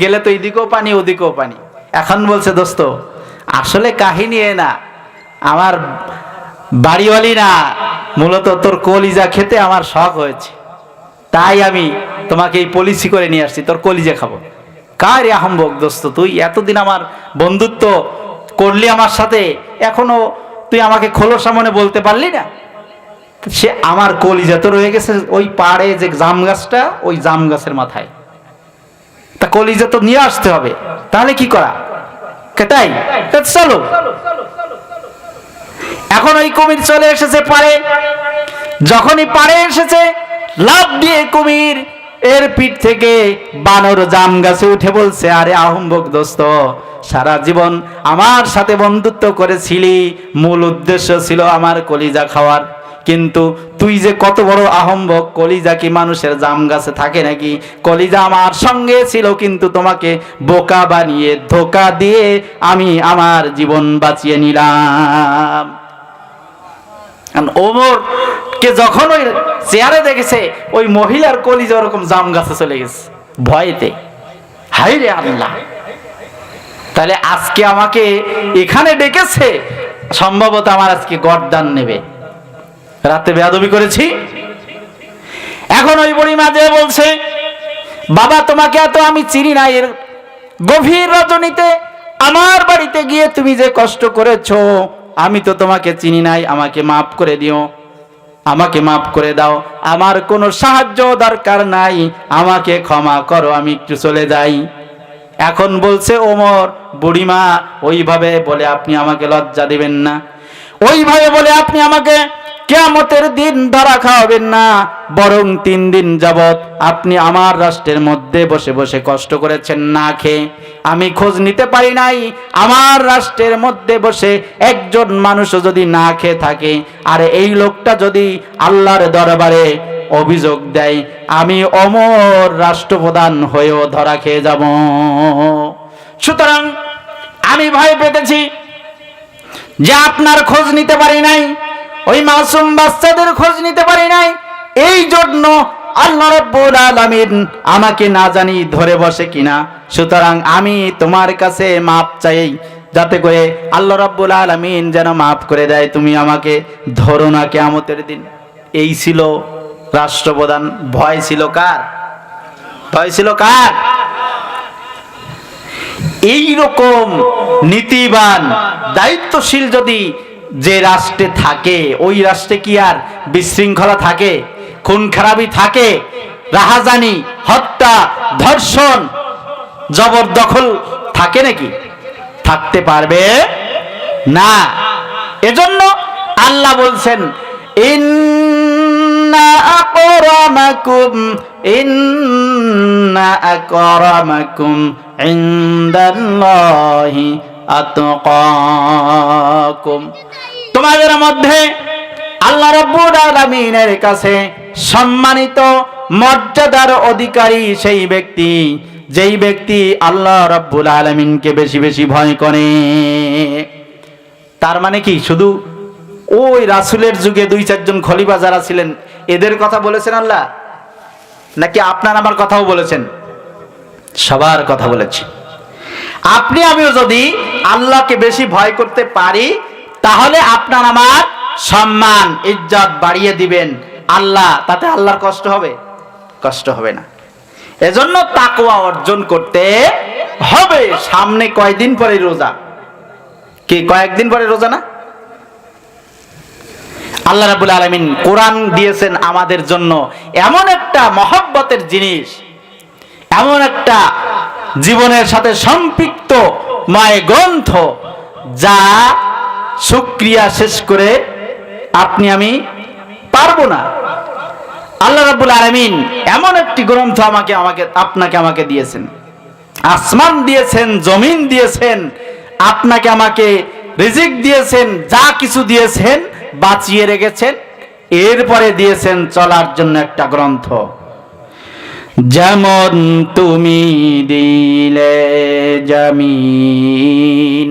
গেলে তো এদিকেও পানি ওদিকেও পানি। এখন বলছে দোস্ত আসলে কাহিনী এ না, আমার বাড়িওয়ালি না, মূলত তোর কলিজা খেতে আমার শখ হয়েছে, তাই আমি তোমাকে এই পলিসি করে নিয়ে আসছি, তোর কলিজা খাবো। কার আহম্বক দোস্ত, তুই এতদিন আমার বন্ধুত্ব করলি আমার সাথে, এখনো তুই আমাকে খোলো সামনে বলতে পারলি না? সে আমার কলিজা তো রয়ে গেছে ওই পাড়ে যে জাম গাছটা, ওই জাম গাছের মাথায়, তা কলিজা তো নিয়ে আসতে হবে, তাহলে কি করা? তাই চলো। এখন ওই কুমির চলে এসেছে পাড়ে, যখনই পাড়ে এসেছে লাফ দিয়ে কুমির এর পিঠ থেকে বানর জাম গাছে উঠে বলছে, আরে আহম্বক দোস্ত, সারা জীবন আমার সাথে বন্ধুত্ব করেছিলি, মূল উদ্দেশ্য ছিল আমার কলিজা খাওয়ার, কিন্তু তুই যে কত বড় আহম্বক, কলিজা কি মানুষের জাম গাছে থাকে নাকি? কলিজা আমার সঙ্গে ছিল, কিন্তু তোমাকে বোকা বানিয়ে ধোকা দিয়ে আমি আমার জীবন বাঁচিয়ে নিলাম। ওমর কে যখন ওই চেয়ারে দেখেছে ওই মহিলার কলিজা ওরকম জাম গাছে চলে গেছে ভয়েতে, হায় রে আল্লাহ, তাহলে আজকে আমাকে এখানে ডেকেছে, সম্ভবত আমার আজকে গর্দান নেবে, রাতে বেয়াদবি করেছি। এখন ওই বুড়িমা যে বলছে, বাবা তোমাকে এত আমি চিনি না, এর গভীর রজনীতে আমার বাড়িতে গিয়ে তুমি যে কষ্ট করেছো, আমি তো তোমাকে চিনি নাই, আমাকে মাফ করে দিও, আমাকে মাফ করে দাও, আমার কোনো সাহায্য দরকার নাই, আমাকে ক্ষমা করো, আমি একটু চলে যাই। এখন বলছে ওমর, বুড়িমা ওইভাবে বলে আপনি আমাকে লজ্জা দিবেন না, ওইভাবে বলে আপনি আমাকে কিয়ামতের দিন ধরা খাওয়াবেন না, বরং 3 দিন যাবত আপনি আমার রাষ্ট্রের মধ্যে বসে বসে কষ্ট করেছেন না খেয়ে, আমি খোঁজ নিতে পারি নাই আমার রাষ্ট্রের মধ্যে বসে একজন মানুষও যদি না খেয়ে থাকে, আর এই লোকটা যদি আল্লাহর দরবারে অভিযোগ দেয়, আমি অমর রাষ্ট্রপ্রধান হয়েও ধরা খেয়ে যাব। সুতরাং আমি ভয় পেতেছি যে আপনার খোঁজ নিতে পারি নাই, ওই মাসুম বাচ্চাদের খোঁজ নিতে পারি নাই, এই জন্য আল্লাহ রাব্বুল আলামিন আমাকে না জানি ধরে বসে কিনা। সুতরাং আমি তোমার কাছে মাপ চাই, যাতে করে আল্লাহ রাব্বুল আলামিন যেন মাফ করে দেয়, তুমি আমাকে ধরো না কিয়ামতের দিন। এই ছিল রাষ্ট্রপ্রধান। ভয় ছিল কার? ভয় ছিল কার? এই রকম নীতিবান দায়িত্বশীল যদি যে রাষ্ট্রে থাকে, ওই রাষ্ট্রে কি আর বিশৃঙ্খলা থাকে, খুন খারাপি থাকে, রাহাজানি, হত্যা, ধর্ষণ, জবরদখল থাকে নাকি? থাকতে পারবে না। এজন্য আল্লাহ বলছেন, ইন্না আকরামাকুম ইনদাল্লাহি আতকাকুম, তোমাদের মধ্যে আল্লাহ রাব্বুল আলামিনের কাছে সম্মানিত মর্যাদার অধিকারী সেই ব্যক্তি, যেই ব্যক্তি আল্লাহ রাব্বুল আলামিনকে বেশি বেশি ভয় করে। তার মানে কি শুধু ওই রাসূলের যুগে 2-4 জন খলিফা যারা ছিলেন এদের কথা বলেছেন আল্লাহ, নাকি আপনার আমার কথাও বলেছেন? সবার কথা বলেছি। আপনি আমিও যদি আল্লাহকে বেশি ভয় করতে পারি, তাহলে আপনার আমার সম্মান ইজ্জত বাড়িয়ে দিবেন আল্লাহ, তাতে আল্লাহর কষ্ট হবে? কষ্ট হবে না। এজন্য তাকওয়া অর্জন করতে হবে। সামনে কয়দিন পরে রোজা, কি কয়েকদিন পরে রোজা না? আল্লাহ রাব্বুল আলামিন কোরআন দিয়েছেন আমাদের জন্য, এমন একটা মহব্বতের জিনিস, এমন একটা জীবনের সাথে সম্পৃক্ত ময় গ্রন্থ, যা শুকরিয়া শেষ করে আপনি আমি পারবো না। আল্লাহ রাব্বুল আলামিন এমন একটি গ্রন্থ আপনাকে আমাকে দিয়েছেন, আসমান দিয়েছেন, জমিন দিয়েছেন, আপনাকে আমাকে রিজিক দিয়েছেন, যা কিছু দিয়েছেন বাঁচিয়ে রেখেছেন, এরপরে দিয়েছেন চলার জন্য একটা গ্রন্থ। যেমন তুমি দিলে জমিন